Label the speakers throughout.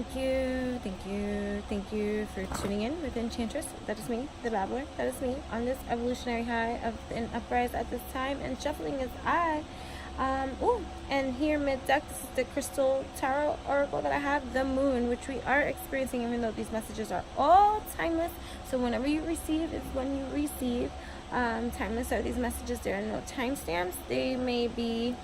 Speaker 1: thank you for tuning in with Enchantress. That is me, the Babbler. That is me on this evolutionary high of an uprise at this time, and shuffling is I. And here mid-deck, this is the Crystal Tarot Oracle that I have, the Moon, which we are experiencing, even though these messages are all timeless. So whenever you receive is when you receive. Timeless are these messages. There are no timestamps. They may be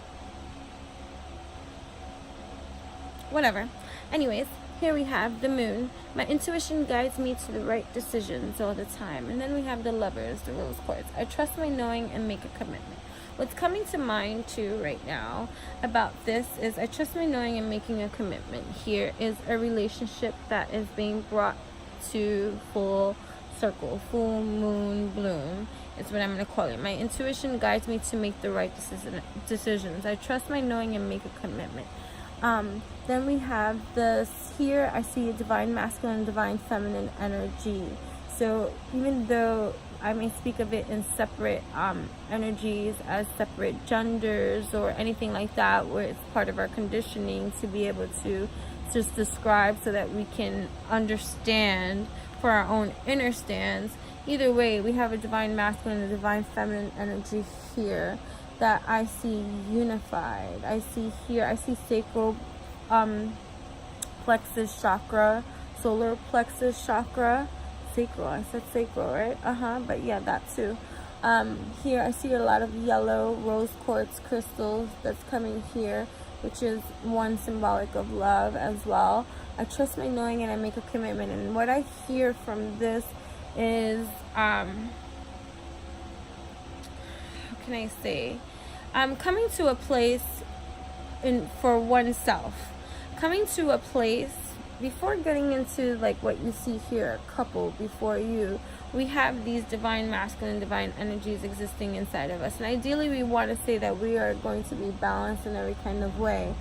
Speaker 1: whatever. Anyways, here we have the Moon. My intuition guides me to the right decisions all the time. And then we have the Lovers, the Rose Quartz. I trust my knowing and make a commitment. What's coming to mind too right now about this is I trust my knowing and making a commitment. Here is a relationship that is being brought to full circle, full moon bloom is what I'm going to call it. My intuition guides me to make the right decisions. I trust my knowing and make a commitment. Then we have this here. I see a divine masculine and divine feminine energy. So even though I may speak of it in separate energies as separate genders or anything like that, where it's part of our conditioning to be able to just describe so that we can understand for our own inner stance. Either way, we have a divine masculine and a divine feminine energy here that I see unified. I see here, I see sacral plexus chakra, solar plexus chakra, sacral, I said sacral, right? But yeah, that too. Here I see a lot of yellow rose quartz crystals that's coming here, which is one symbolic of love as well. I trust my knowing and I make a commitment. And what I hear from this is, how can I say? Coming to a place for oneself. Coming to a place, before getting into like what you see here, a couple before you, we have these divine masculine and divine energies existing inside of us. And ideally we want to say that we are going to be balanced in every kind of way.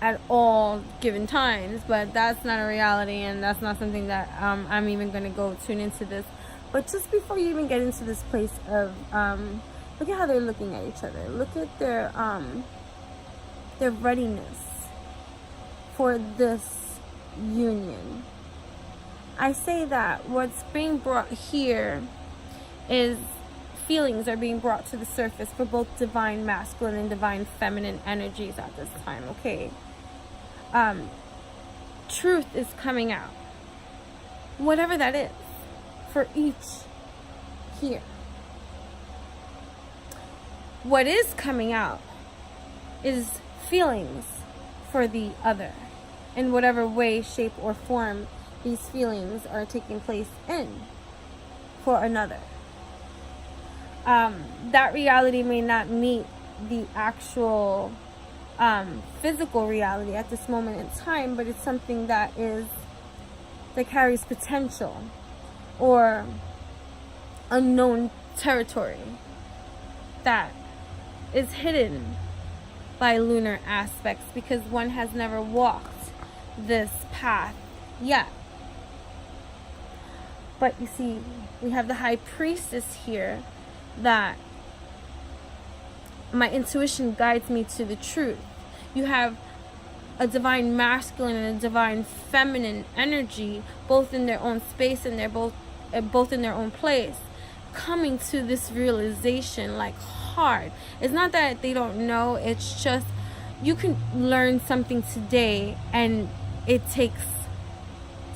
Speaker 1: At all given times, but that's not a reality, and that's not something that I'm even going to go tune into this. But just before you even get into this place of look at how they're looking at each other. Look at their readiness for this union. I say that what's being brought here is feelings are being brought to the surface for both divine masculine and divine feminine energies at this time, okay? Truth is coming out, whatever that is, for each here. What is coming out is feelings for the other, in whatever way, shape, or form these feelings are taking place in for another. That reality may not meet the actual physical reality at this moment in time, but it's something that carries potential or unknown territory that is hidden by lunar aspects because one has never walked this path yet. But you see, we have the High Priestess here that my intuition guides me to the truth. You have a divine masculine and a divine feminine energy, both in their own space and they're both in their own place, coming to this realization like hard. It's not that they don't know, it's just you can learn something today and it takes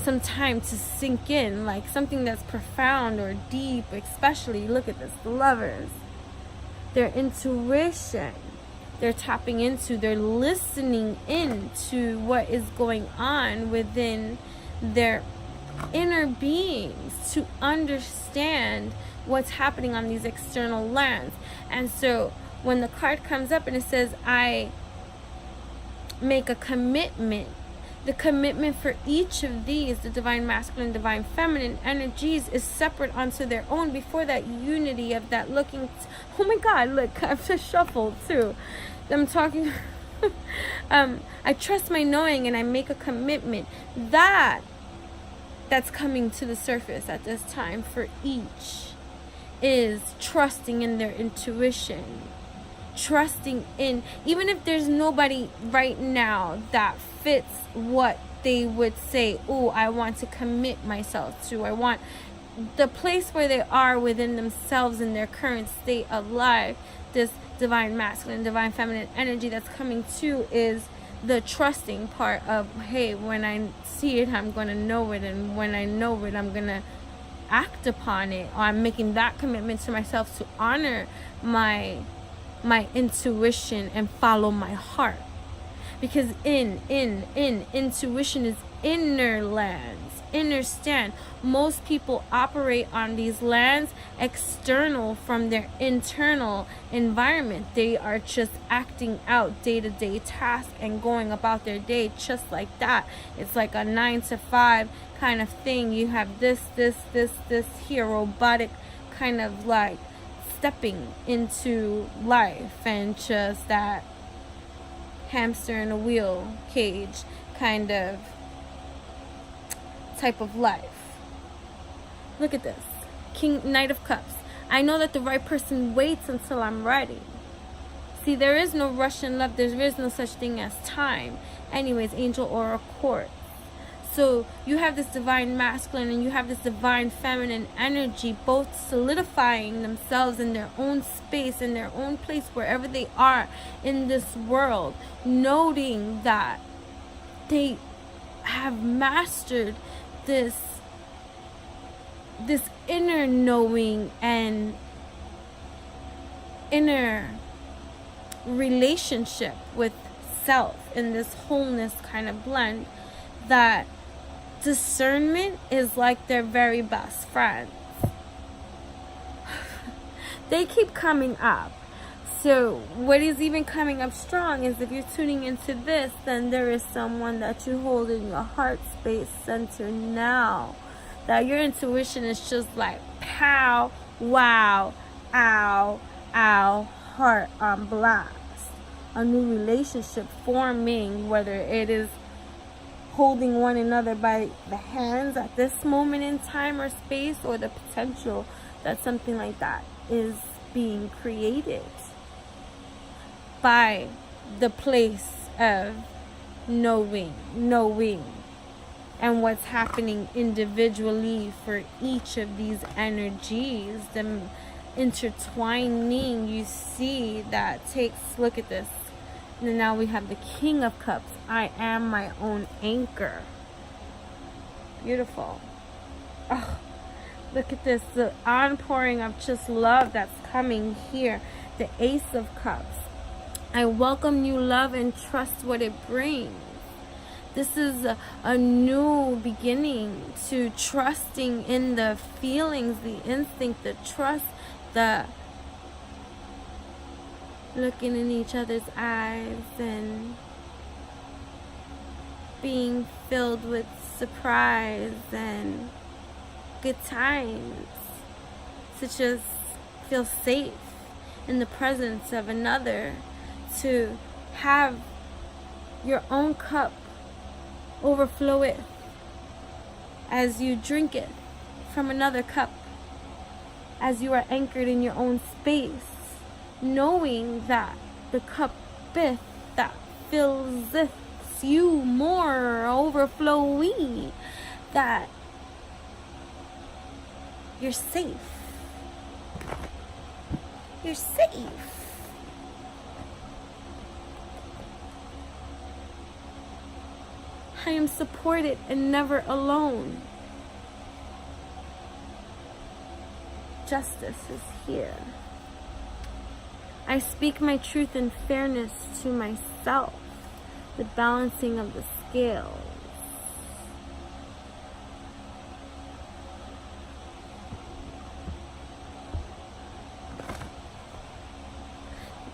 Speaker 1: some time to sink in, like something that's profound or deep. Especially look at this, the Lovers, their intuition, they're tapping into, they're listening into what is going on within their inner beings to understand what's happening on these external lands. And so when the card comes up and it says I make a commitment, the commitment for each of these, the divine masculine, divine feminine energies, is separate onto their own before that unity of that looking. Oh my God, look, I've just shuffled too. I'm talking. I trust my knowing and I make a commitment. That's coming to the surface at this time for each is trusting in their intuition trusting in, even if there's nobody right now that fits what they would say, oh, I want to commit myself to, I want the place where they are within themselves in their current state of life. This divine masculine, divine feminine energy that's coming to is the trusting part of, hey, when I see it, I'm going to know it, and when I know it, I'm going to act upon it, or I'm making that commitment to myself to honor my intuition and follow my heart. Because intuition is inner lands, inner stand. Most people operate on these lands external from their internal environment. They are just acting out day-to-day tasks and going about their day just like that. It's like a 9 to 5 kind of thing. You have this here, robotic kind of like stepping into life, and just that hamster in a wheel cage kind of type of life. Look at this. Knight of Cups. I know that the right person waits until I'm ready. See, there is no rush in love. There is no such thing as time. Anyways, angel or a court. So you have this divine masculine and you have this divine feminine energy, both solidifying themselves in their own space, in their own place, wherever they are in this world, noting that they have mastered this inner knowing and inner relationship with self in this wholeness kind of blend, that discernment is like their very best friend. They keep coming up. So what is even coming up strong is, if you're tuning into this, then there is someone that you hold in your heart space center now, that your intuition is just like pow, wow, ow, ow, heart on blast. A new relationship forming, whether it is holding one another by the hands at this moment in time or space, or the potential that something like that is being created by the place of knowing and what's happening individually for each of these energies, them intertwining. You see that takes, look at this. And now we have the King of Cups. I am my own anchor. Beautiful. Oh, look at this. The outpouring of just love that's coming here. The Ace of Cups. I welcome new love and trust what it brings. This is a new beginning to trusting in the feelings, the instinct, the trust, the looking in each other's eyes and being filled with surprise and good times, to just feel safe in the presence of another, to have your own cup overflow it as you drink it from another cup, as you are anchored in your own space, knowing that the cup that fills you more overflowing, that you're safe. You're safe. I am supported and never alone. Justice is here. I speak my truth and fairness to myself. The balancing of the scales.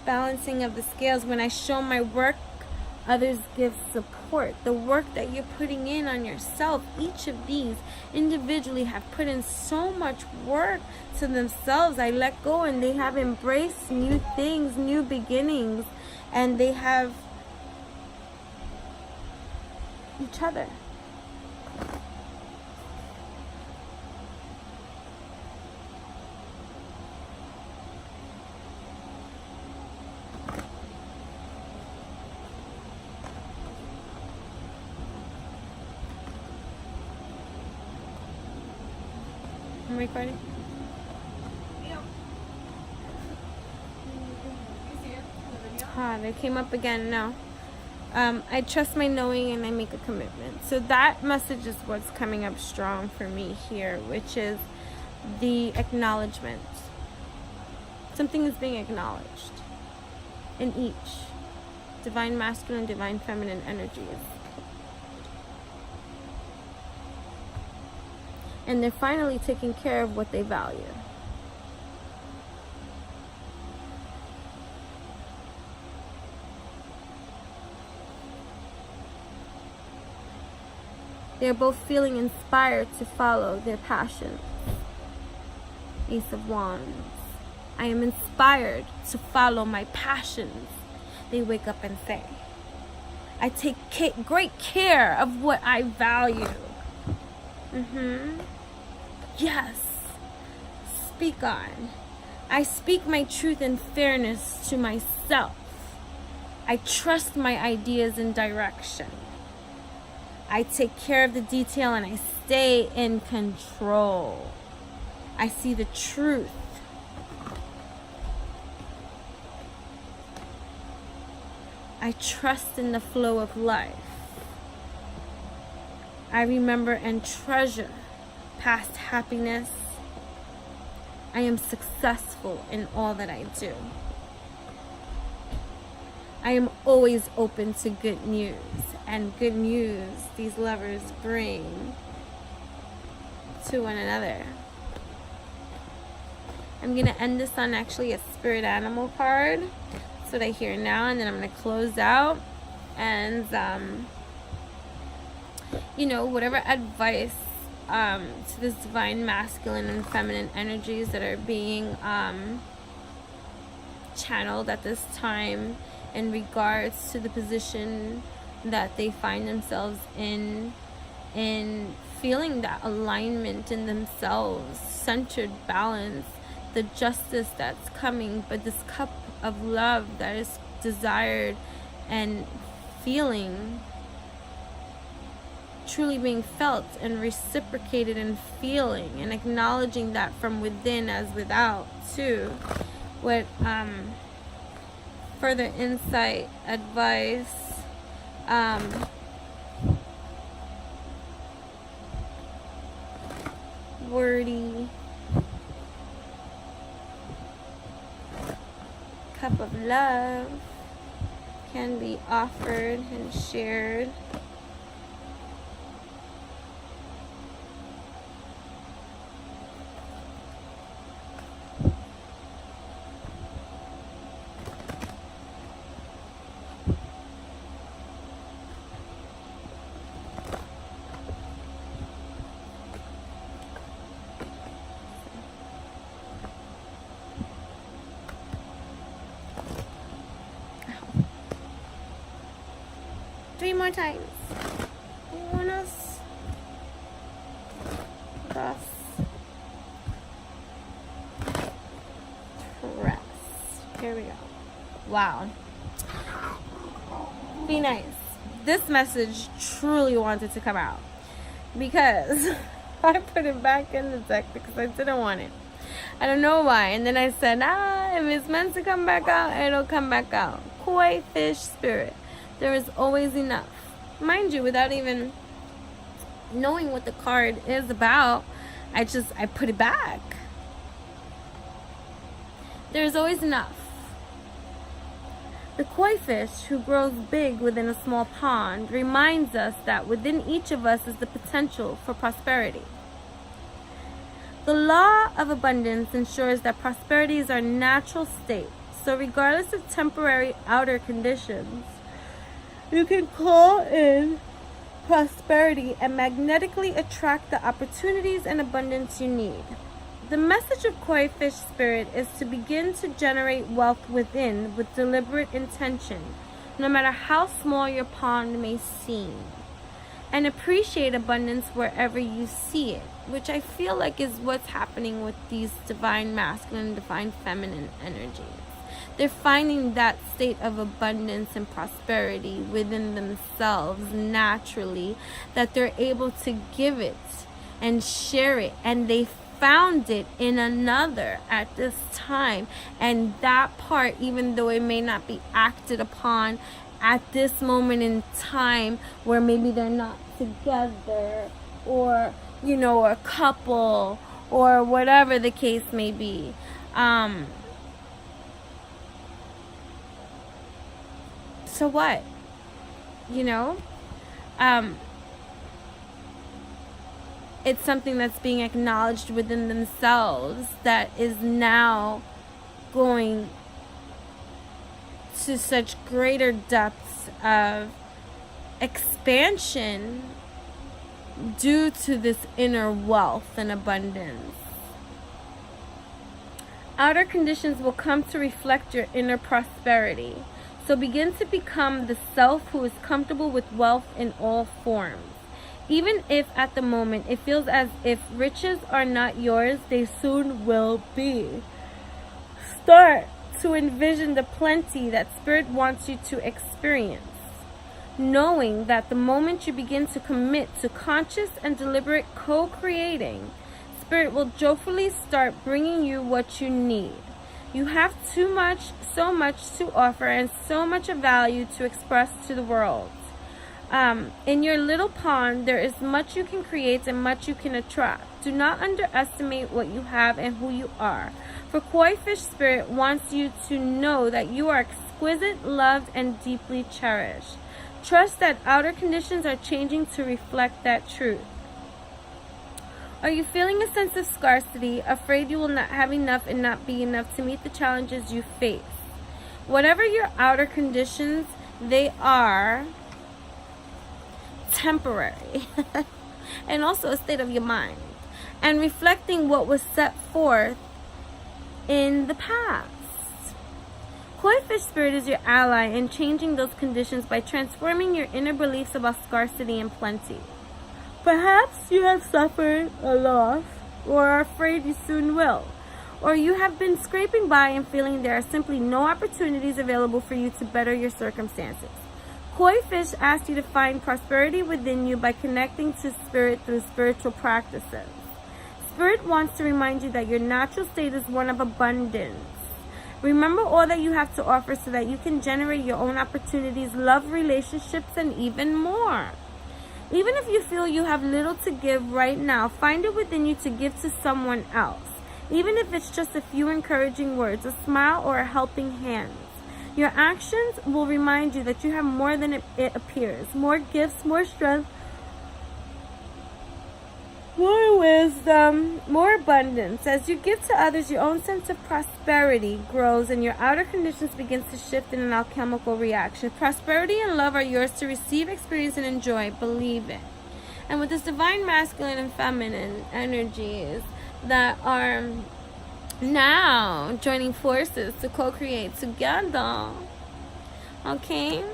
Speaker 1: Balancing of the scales. When I show my work, others give support. The work that you're putting in on yourself, each of these individually have put in so much work to themselves. I let go and they have embraced new things, new beginnings, and they have each other. recording? They came up again now. I trust my knowing and I make a commitment. So that message is what's coming up strong for me here, which is the acknowledgement. Something is being acknowledged in each divine masculine, divine feminine energies. And they're finally taking care of what they value. They're both feeling inspired to follow their passions. Ace of Wands. I am inspired to follow my passions, they wake up and say. I take great care of what I value. Yes. Speak on. I speak my truth and fairness to myself. I trust my ideas and direction. I take care of the detail and I stay in control. I see the truth. I trust in the flow of life. I remember and treasure past happiness. I am successful in all that I do. I am always open to good news, and good news these lovers bring to one another. I'm going to end this on actually a spirit animal card. That's what I hear now, and then I'm going to close out. And, you know, whatever advice to this divine masculine and feminine energies that are being channeled at this time in regards to the position that they find themselves in feeling that alignment in themselves, centered balance, the justice that's coming, but this cup of love that is desired and feeling, truly being felt and reciprocated and feeling and acknowledging that from within as without too. What further insight, advice, wordy cup of love can be offered and shared. Three more times. Wholeness. Cross. Press. Here we go. Wow. Be nice. This message truly wanted to come out because I put it back in the deck because I didn't want it. I don't know why. And then I said, if it's meant to come back out, it'll come back out. Koi fish spirit. There is always enough. Mind you, without even knowing what the card is about, I put it back. There's always enough. The koi fish who grows big within a small pond reminds us that within each of us is the potential for prosperity. The law of abundance ensures that prosperity is our natural state. So regardless of temporary outer conditions, you can call in prosperity and magnetically attract the opportunities and abundance you need. The message of koi fish spirit is to begin to generate wealth within with deliberate intention, no matter how small your pond may seem, and appreciate abundance wherever you see it, which I feel like is what's happening with these divine masculine and divine feminine energies. They're finding that state of abundance and prosperity within themselves naturally, that they're able to give it and share it, and they found it in another at this time. And that part, even though it may not be acted upon at this moment in time, where maybe they're not together, or, you know, a couple, or whatever the case may be, so what? You know? It's something that's being acknowledged within themselves that is now going to such greater depths of expansion due to this inner wealth and abundance. Outer conditions will come to reflect your inner prosperity. So begin to become the self who is comfortable with wealth in all forms. Even if at the moment it feels as if riches are not yours, they soon will be. Start to envision the plenty that Spirit wants you to experience, knowing that the moment you begin to commit to conscious and deliberate co-creating, Spirit will joyfully start bringing you what you need. You have so much to offer, and so much of value to express to the world. In your little pond, there is much you can create and much you can attract. Do not underestimate what you have and who you are. For Koi Fish Spirit wants you to know that you are exquisite, loved, and deeply cherished. Trust that outer conditions are changing to reflect that truth. Are you feeling a sense of scarcity, afraid you will not have enough and not be enough to meet the challenges you face? Whatever your outer conditions, they are temporary and also a state of your mind, and reflecting what was set forth in the past. Koi Fish Spirit is your ally in changing those conditions by transforming your inner beliefs about scarcity and plenty. Perhaps you have suffered a loss, or are afraid you soon will, or you have been scraping by and feeling there are simply no opportunities available for you to better your circumstances. Koi Fish asks you to find prosperity within you by connecting to Spirit through spiritual practices. Spirit wants to remind you that your natural state is one of abundance. Remember all that you have to offer so that you can generate your own opportunities, love, relationships, and even more. Even if you feel you have little to give right now, find it within you to give to someone else. Even if it's just a few encouraging words, a smile, or a helping hand. Your actions will remind you that you have more than it appears. More gifts, more strength, more wisdom, more abundance. As you give to others, your own sense of prosperity grows and your outer conditions begin to shift in an alchemical reaction. Prosperity and love are yours to receive, experience, and enjoy. Believe it. And with this divine masculine and feminine energies that are now joining forces to co-create together, okay,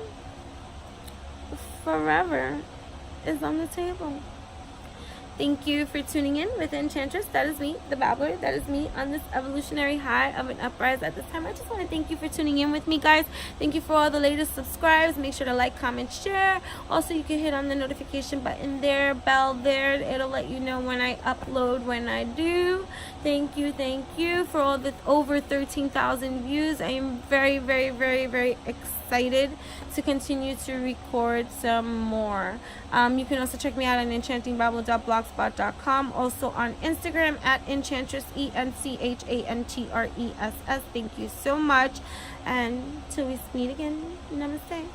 Speaker 1: forever is on the table. Thank you for tuning in with Enchantress. That is me, the Babbler. That is me on this evolutionary high of an uprise at this time. I just want to thank you for tuning in with me, guys. Thank you for all the latest subscribes. Make sure to like, comment, share. Also, you can hit on the notification button there, bell there. It'll let you know when I upload, when I do. Thank you for all the over 13,000 views. I am very, very, very, very excited to continue to record some more. You can also check me out on enchantingbabble.blogspot.com. Also on Instagram at Enchantress, ENCHANTRESS. Thank you so much, and till we meet again, namaste.